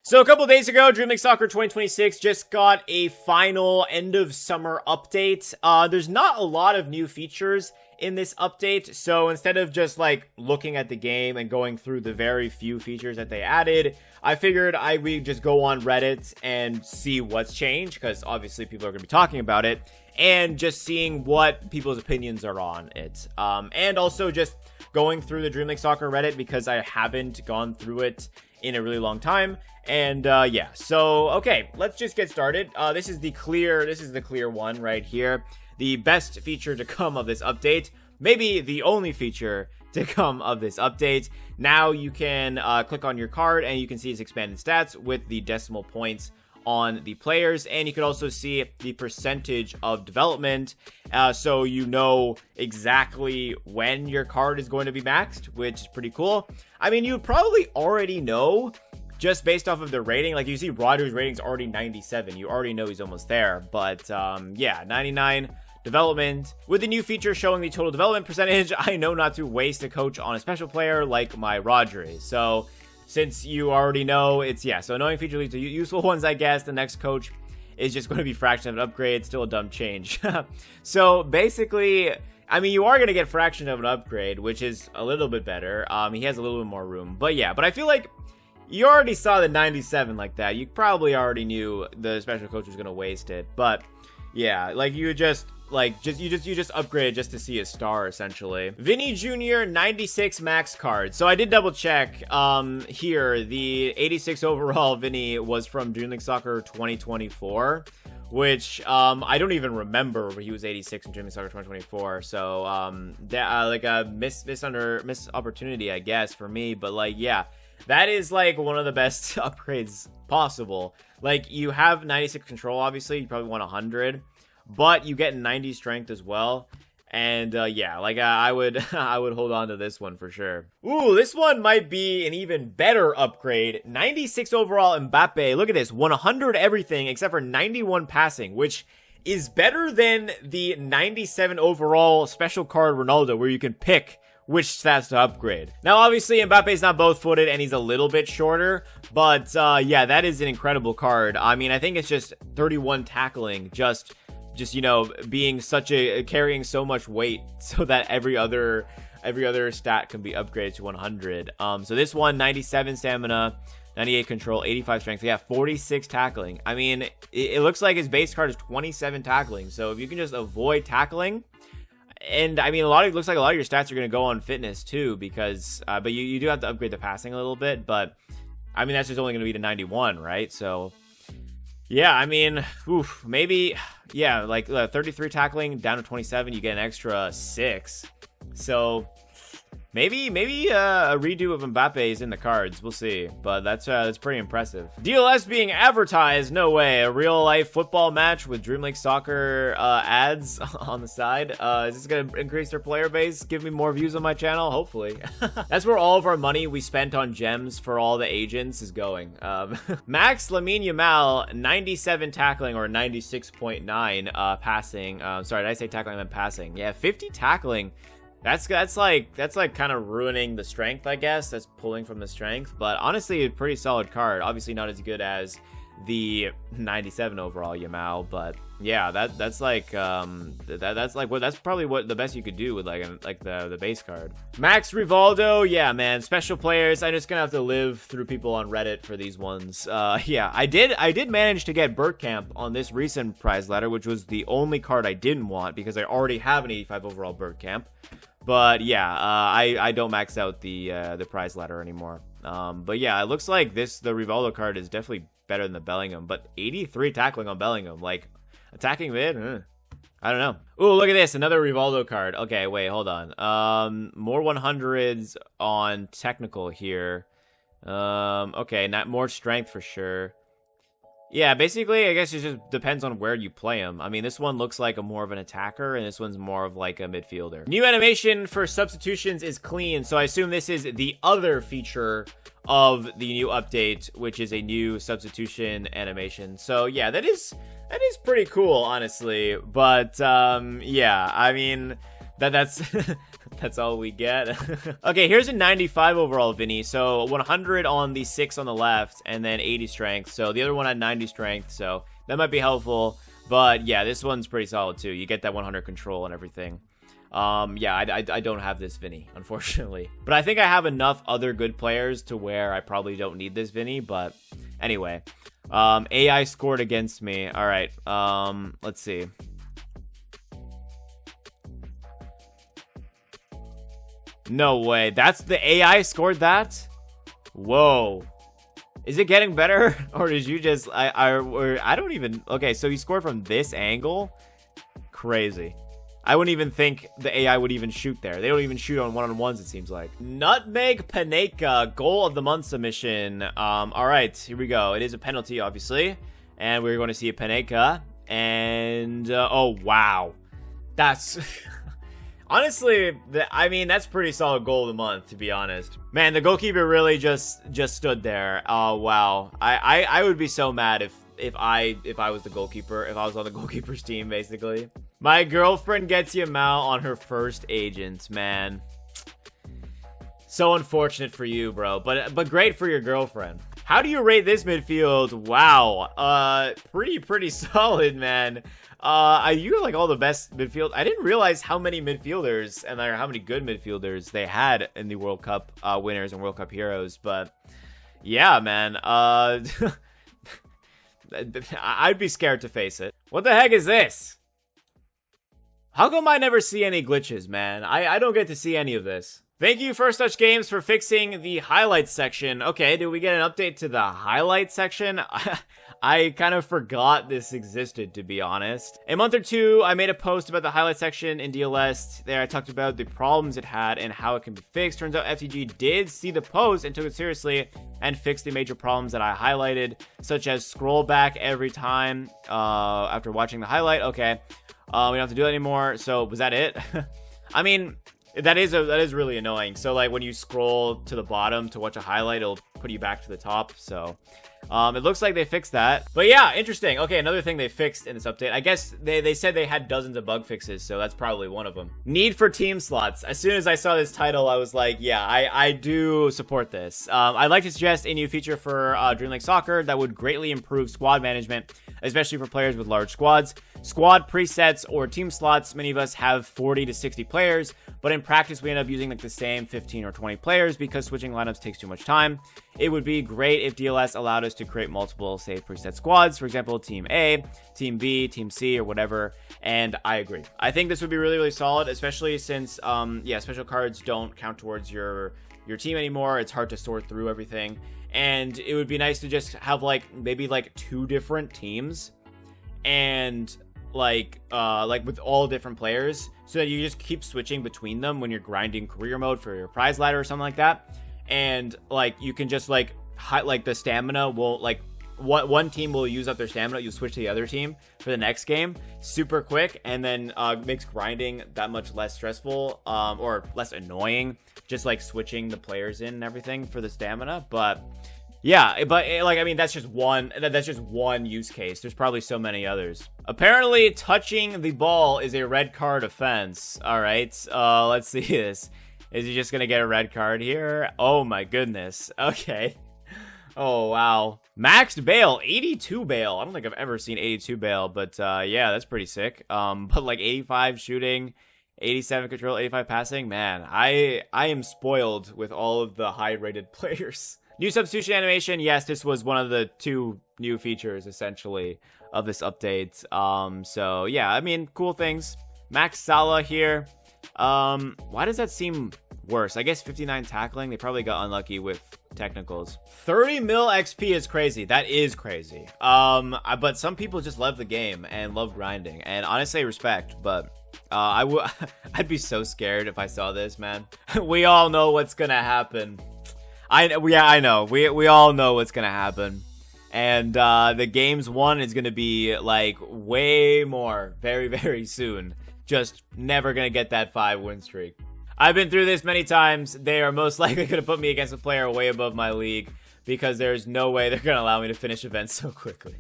So a couple days ago, Dream League Soccer 2026 just got a final end of summer update. There's not a lot of new features in this update, so instead of just like looking at the game and going through the very few features that they added, I figured we'd just go on Reddit and see what's changed, because obviously people are going to be talking about it, and just seeing what people's opinions are on it. And also just going through the Dream League Soccer Reddit, because I haven't gone through it in a really long time. And yeah, so okay, let's just get started. This is the clear one right here. The best feature to come of this update, maybe the only feature to come of this update. Now you can click on your card and you can see its expanded stats with the decimal points on the players, and you can also see the percentage of development, so you know exactly when your card is going to be maxed, which is pretty cool. I mean, you probably already know just based off of the rating. Like, you see Rodgers' rating's already 97. You already know he's almost there. But yeah, 99 development. With the new feature showing the total development percentage, I know not to waste a coach on a special player like my Rodgers. So since you already know, it's, yeah, so knowing feature leads to useful ones, I guess. The next coach is just going to be fraction of an upgrade. Still a dumb change. So basically, I mean, you are going to get fraction of an upgrade, which is a little bit better. He has a little bit more room. But yeah, but I feel like you already saw the 97 like that. You probably already knew the special coach was going to waste it. But yeah, like you just upgraded just to see a star, essentially. Vinny Jr. 96 max card. So I did double check here. The 86 overall Vinny was from Dream League Soccer 2024, which I don't even remember where he was 86 in Dream League Soccer 2024. So that like a missed opportunity, I guess, for me. But like, yeah, that is like one of the best upgrades possible. Like, you have 96 control, obviously. You probably want 100. But you get 90 strength as well. And yeah, like I would hold on to this one for sure. Ooh, this one might be an even better upgrade. 96 overall Mbappe. Look at this. 100 everything except for 91 passing, which is better than the 97 overall special card Ronaldo, where you can pick which stats to upgrade. Now, obviously, Mbappe's not both-footed, and he's a little bit shorter, but yeah, that is an incredible card. I mean, I think it's just 31 tackling, just you know, being carrying so much weight so that every other stat can be upgraded to 100. So this one, 97 stamina, 98 control, 85 strength. Yeah, 46 tackling. I mean, it looks like his base card is 27 tackling. So if you can just avoid tackling, and I mean, it looks like a lot of your stats are going to go on fitness too, because but you do have to upgrade the passing a little bit. But I mean, that's just only going to be to 91, right? So yeah, I mean, oof, maybe, yeah, like 33 tackling down to 27, you get an extra 6. So maybe a redo of Mbappe is in the cards. We'll see, but that's pretty impressive. DLS being advertised? No way. A real life football match with Dream League Soccer ads on the side. Is this gonna increase their player base? Give me more views on my channel? Hopefully. That's where all of our money we spent on gems for all the agents is going. Max Lamine Yamal, 97 tackling or 96.9 passing. Sorry, did I say tackling? I meant passing. Yeah, 50 tackling. That's like kind of ruining the strength, I guess. That's pulling from the strength, but honestly, a pretty solid card. Obviously not as good as the 97 overall Yamal, but yeah, that's probably what the best you could do with like the base card. Max Rivaldo, yeah, man, special players. I'm just gonna have to live through people on Reddit for these ones. Yeah, I did manage to get Bergkamp on this recent prize ladder, which was the only card I didn't want because I already have an 85 overall Bergkamp. But yeah, I don't max out the prize ladder anymore. But yeah, it looks like the Rivaldo card is definitely better than the Bellingham. But 83 tackling on Bellingham, like attacking mid, I don't know. Ooh, look at this, another Rivaldo card. Okay, wait, hold on. More 100s on technical here. Okay, not more strength for sure. Yeah, basically, I guess it just depends on where you play him. I mean, this one looks like more of an attacker, and this one's more of like a midfielder. New animation for substitutions is clean, so I assume this is the other feature of the new update, which is a new substitution animation. So yeah, that is pretty cool, honestly. But yeah, I mean, That's that's all we get. Okay, here's a 95 overall Vinny. So 100 on the 6 on the left, and then 80 strength. So the other one had 90 strength, so that might be helpful. But yeah, this one's pretty solid too. You get that 100 control and everything. Yeah, I don't have this Vinny, unfortunately. But I think I have enough other good players to where I probably don't need this Vinny. But anyway, AI scored against me. All right, let's see. No way. That's the AI scored that? Whoa. Is it getting better? Or did you just... I don't even... Okay, so he scored from this angle? Crazy. I wouldn't even think the AI would even shoot there. They don't even shoot on one-on-ones, it seems like. Nutmeg Paneka, goal of the month submission. Alright, here we go. It is a penalty, obviously. And we're going to see a Paneka. And... oh, wow. That's... Honestly, I mean, that's pretty solid goal of the month, to be honest. Man, the goalkeeper really just stood there. Oh, wow. I would be so mad if I was the goalkeeper, if I was on the goalkeeper's team, basically. My girlfriend gets Yamal on her first agent, man. So unfortunate for you, bro, but great for your girlfriend. How do you rate this midfield? Wow. Pretty solid, man. You like all the best midfield. I didn't realize how many midfielders and how many good midfielders they had in the World Cup winners and World Cup heroes. But yeah, man. I'd be scared to face it. What the heck is this? How come I never see any glitches, man? I don't get to see any of this. Thank you, First Touch Games, for fixing the highlights section. Okay, did we get an update to the highlights section? I kind of forgot this existed, to be honest. A month or two, I made a post about the highlight section in DLS. There, I talked about the problems it had and how it can be fixed. Turns out FTG did see the post and took it seriously and fixed the major problems that I highlighted, such as scroll back every time after watching the highlight. Okay, we don't have to do that anymore. So, was that it? I mean... That is really annoying. So like when you scroll to the bottom to watch a highlight, it'll put you back to the top. So it looks like they fixed that. But yeah, interesting. Okay, another thing they fixed in this update. I guess they said they had dozens of bug fixes, so that's probably one of them. Need for team slots. As soon as I saw this title, I was like, yeah, I do support this. I'd like to suggest a new feature for Dream League Soccer that would greatly improve squad management, especially for players with large squads. Squad presets or team slots, many of us have 40 to 60 players, but in practice we end up using like the same 15 or 20 players because switching lineups takes too much time. It would be great if DLS allowed us to create multiple, say, preset squads, for example, Team A, Team B, Team C, or whatever, and I agree. I think this would be really, really solid, especially since, yeah, special cards don't count towards your team anymore. It's hard to sort through everything, and it would be nice to just have, like, maybe, like, 2 different teams, and... like with all different players, so that you just keep switching between them when you're grinding career mode for your prize ladder or something like that. And like you can just like the stamina will like one team will use up their stamina, you switch to the other team for the next game super quick, and then makes grinding that much less stressful or less annoying, just like switching the players in and everything for the stamina. But yeah, but like, I mean, that's just one use case. There's probably so many others. Apparently, touching the ball is a red card offense. All right, let's see this. Is he just gonna get a red card here? Oh my goodness. Okay. Oh wow. Maxed bail, 82 bail. I don't think I've ever seen 82 bail, but yeah, that's pretty sick. But like 85 shooting, 87 control, 85 passing. Man, I am spoiled with all of the high-rated players. New substitution animation. Yes, this was one of the 2 new features, essentially, of this update. So, yeah, I mean, cool things. Max Salah here. Why does that seem worse? I guess 59 tackling. They probably got unlucky with technicals. 30 mil XP is crazy. That is crazy. But some people just love the game and love grinding. And honestly, respect. But I'd be so scared if I saw this, man. We all know what's gonna happen. I know. We all know what's gonna happen, and the game's won is gonna be like way more, very, very soon. Just never gonna get that 5 win streak. I've been through this many times. They are most likely gonna put me against a player way above my league because there's no way they're gonna allow me to finish events so quickly.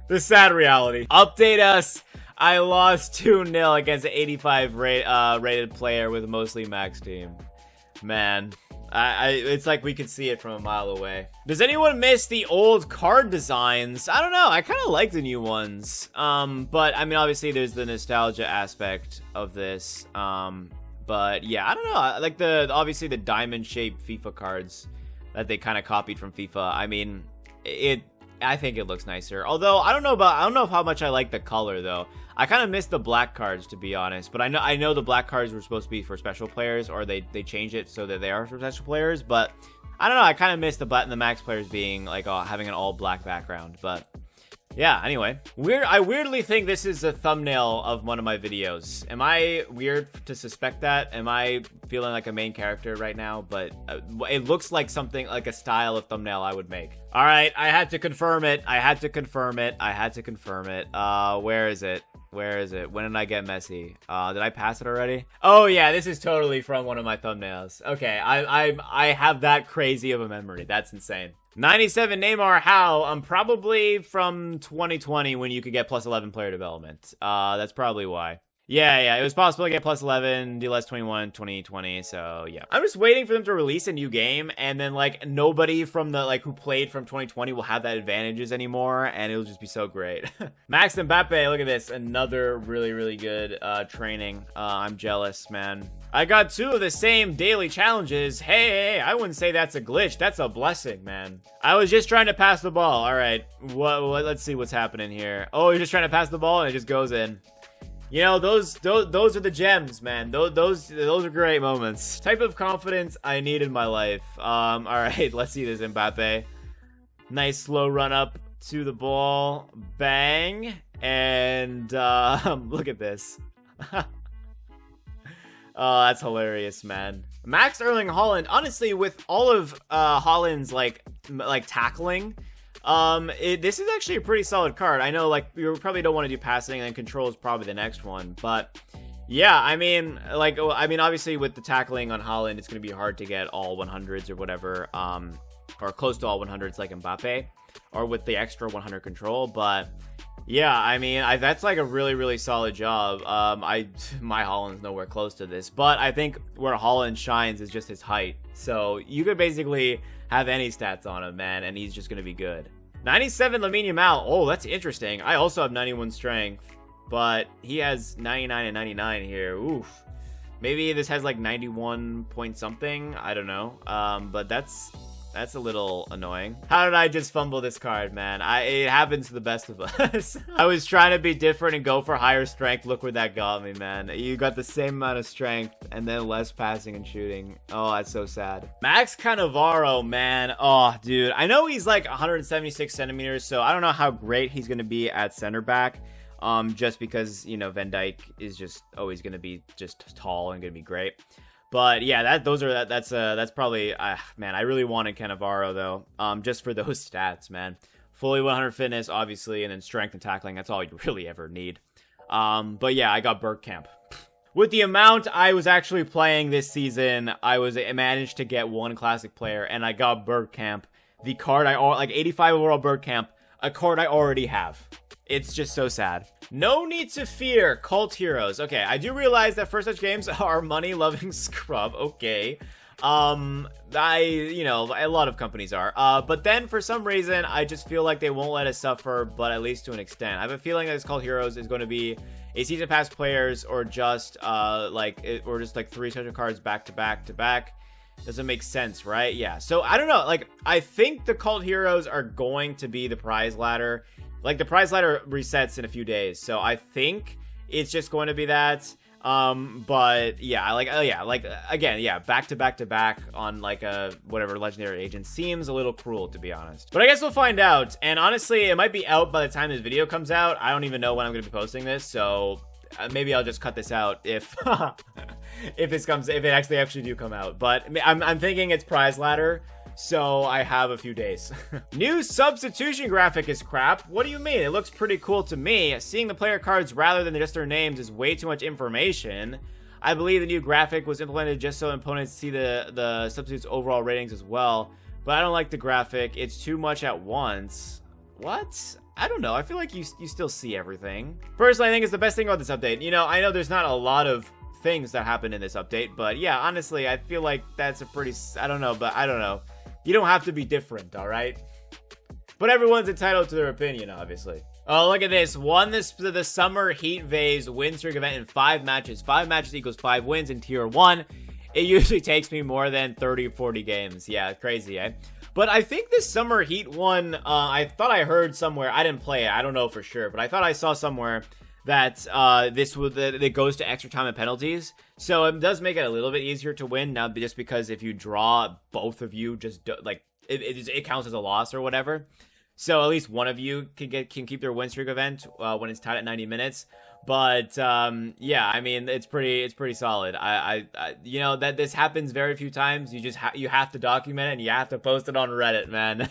The sad reality. Update us. I lost 2-0 against an 85 rated player with a mostly max team. Man, it's like we could see it from a mile away. Does anyone miss the old card designs? I don't know. I kind of like the new ones. But I mean, obviously there's the nostalgia aspect of this. But yeah, I don't know. I like obviously the diamond-shaped FIFA cards that they kind of copied from FIFA. I mean, I think it looks nicer. Although I don't know how much I like the color though. I kind of miss the black cards, to be honest. But I know the black cards were supposed to be for special players, or they changed it so that they are for special players. But I don't know. I kind of miss the max players being like having an all black background. But yeah, anyway, I weirdly think this is a thumbnail of one of my videos. Am I weird to suspect that? Am I feeling like a main character right now? But it looks like something like a style of thumbnail I would make. All right, I had to confirm it. Where is it? Where is it? When did I get messy? Did I pass it already? Oh yeah, this is totally from one of my thumbnails. Okay, I have that crazy of a memory. That's insane. 97 Neymar How. I'm probably from 2020 when you could get plus 11 player development. That's probably why. Yeah, it was possible to get plus 11, DLS 21, 2020, so yeah. I'm just waiting for them to release a new game, and then, like, nobody from the, like, who played from 2020 will have that advantages anymore, and it'll just be so great. Max Mbappe, look at this. Another really, really good training. I'm jealous, man. I got 2 of the same daily challenges. Hey, I wouldn't say that's a glitch. That's a blessing, man. I was just trying to pass the ball. All right, let's see what's happening here. Oh, you're just trying to pass the ball, and it just goes in. You know, those are the gems, man. Those are great moments. Type of confidence I need in my life. All right, let's see this Mbappe. Nice slow run up to the ball. Bang. And look at this. Oh, that's hilarious, man. Max Erling Haaland, honestly, with all of Haaland's like tackling, this is actually a pretty solid card. I know, like, you probably don't want to do passing, and control is probably the next one, but yeah, I mean, obviously with the tackling on Haaland, it's going to be hard to get all 100s or whatever, or close to all 100s like Mbappe, or with the extra 100 control, but yeah, I mean, that's like a really, really solid job. My Haaland's nowhere close to this, but I think where Haaland shines is just his height, so you could basically have any stats on him, man, and he's just gonna be good. 97 Lamine Yamal. Oh, that's interesting. I also have 91 strength, but he has 99 and 99 here. Oof. Maybe this has like 91 point something. I don't know. But that's a little annoying. How did I just fumble this card, man? It happens to the best of us. I was trying to be different and go for higher strength. Look where that got me, man. You got the same amount of strength and then less passing and shooting. Oh, that's so sad. Max Cannavaro, man. Oh, dude. I know he's like 176 centimeters, so I don't know how great he's going to be at center back. Just because, you know, Van Dijk is just always going to be just tall and going to be great. But yeah, that's probably, man, I really wanted Cannavaro though, just for those stats, man. Fully 100 fitness, obviously, and then strength and tackling, that's all you really ever need. But yeah, I got Bergkamp. With the amount I was actually playing this season, I managed to get one classic player, and I got Bergkamp, the card like 85 overall Bergkamp, a card I already have. It's just so sad. No need to fear cult heroes. Okay, I do realize that first such games are money-loving scrub. Okay. You know, a lot of companies are. But then for some reason, I just feel like they won't let us suffer, but at least to an extent. I have a feeling that this cult heroes is going to be a season pass players or just like 3 special cards back to back to back. Doesn't make sense, right? Yeah. So I don't know. Like, I think the cult heroes are going to be the prize ladder. Like, the prize ladder resets in a few days, so I think it's just going to be that. But yeah, again, yeah, back to back to back on like a whatever legendary agent seems a little cruel, to be honest. But I guess we'll find out. And honestly, it might be out by the time this video comes out. I don't even know when I'm going to be posting this, so maybe I'll just cut this out if if it actually do come out. But I'm thinking it's prize ladder. So I have a few days. New substitution graphic is crap. What do you mean? It looks pretty cool to me. Seeing the player cards rather than just their names is way too much information. I believe the new graphic was implemented just so opponents see the substitutes' overall ratings as well. But I don't like the graphic. It's too much at once. What? I don't know. I feel like you still see everything. Personally, I think it's the best thing about this update. You know, I know there's not a lot of things that happen in this update, but yeah, honestly, I feel like that's a pretty, I don't know. You don't have to be different, all right? But everyone's entitled to their opinion, obviously. Oh, look at this. Won the Summer Heat Vase win streak event in 5 matches. 5 matches equals 5 wins in Tier 1. It usually takes me more than 30 or 40 games. Yeah, crazy, eh? But I think this Summer Heat one, I thought I heard somewhere, I didn't play it, I don't know for sure, but I thought I saw somewhere that it goes to extra time and penalties. So it does make it a little bit easier to win now, just because if you draw, both of you just, like, it counts as a loss or whatever. So at least one of you can keep their win streak event when it's tied at 90 minutes. But yeah, I mean, it's pretty solid. I you know, that this happens very few times. You just you have to document it, and you have to post it on Reddit, man.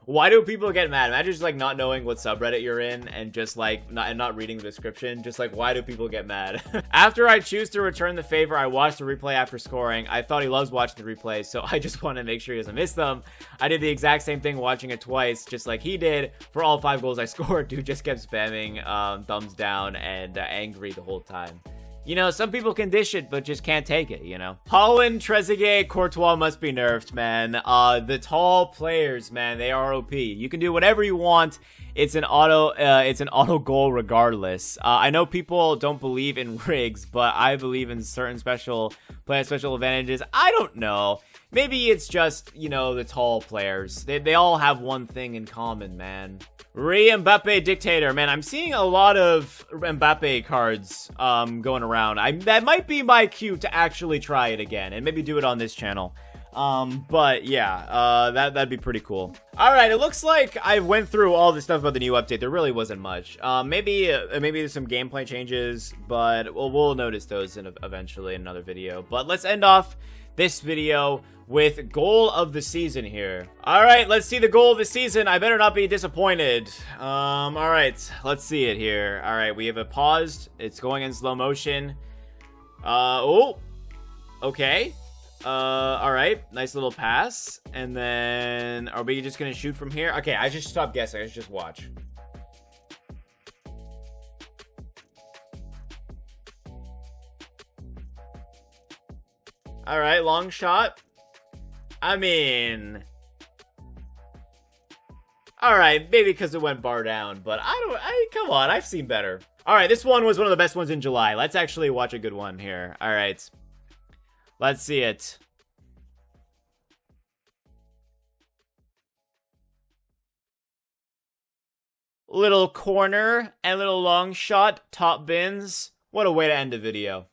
Why do people get mad? Imagine just like not knowing what subreddit you're in and just like not reading the description. Just like, why do people get mad? After I choose to return the favor, I watch the replay after scoring. I thought he loves watching the replays, so I just want to make sure he doesn't miss them. I did the exact same thing watching it twice, just like he did. For all 5 goals I scored, dude just kept spamming thumbs down and angry the whole time. You know, some people can dish it, but just can't take it, you know? Holland, Trezeguet, Courtois must be nerfed, man. The tall players, man, they are OP. You can do whatever you want. It's an auto goal regardless. I know people don't believe in rigs, but I believe in certain special advantages. I don't know. Maybe it's just, you know, the tall players. They all have one thing in common, man. Mbappe Dictator, man, I'm seeing a lot of Mbappe cards going around. That might be my cue to actually try it again and maybe do it on this channel. But yeah, that'd be pretty cool. All right, it looks like I went through all the stuff about the new update. There really wasn't much. Maybe there's some gameplay changes, but we'll notice those eventually in another video. But let's end off this video with goal of the season here. All right, let's see the goal of the season. I better not be disappointed. All right, let's see it here. All right, we have it paused. It's going in slow motion. Oh, okay. All right, nice little pass. And then, are we just gonna shoot from here? Okay, I just stopped guessing. I should just watch. All right, long shot. I mean, all right, maybe because it went bar down, but come on, I've seen better. All right, this one was one of the best ones in July. Let's actually watch a good one here. All right, let's see it. Little corner and little long shot, top bins. What a way to end the video.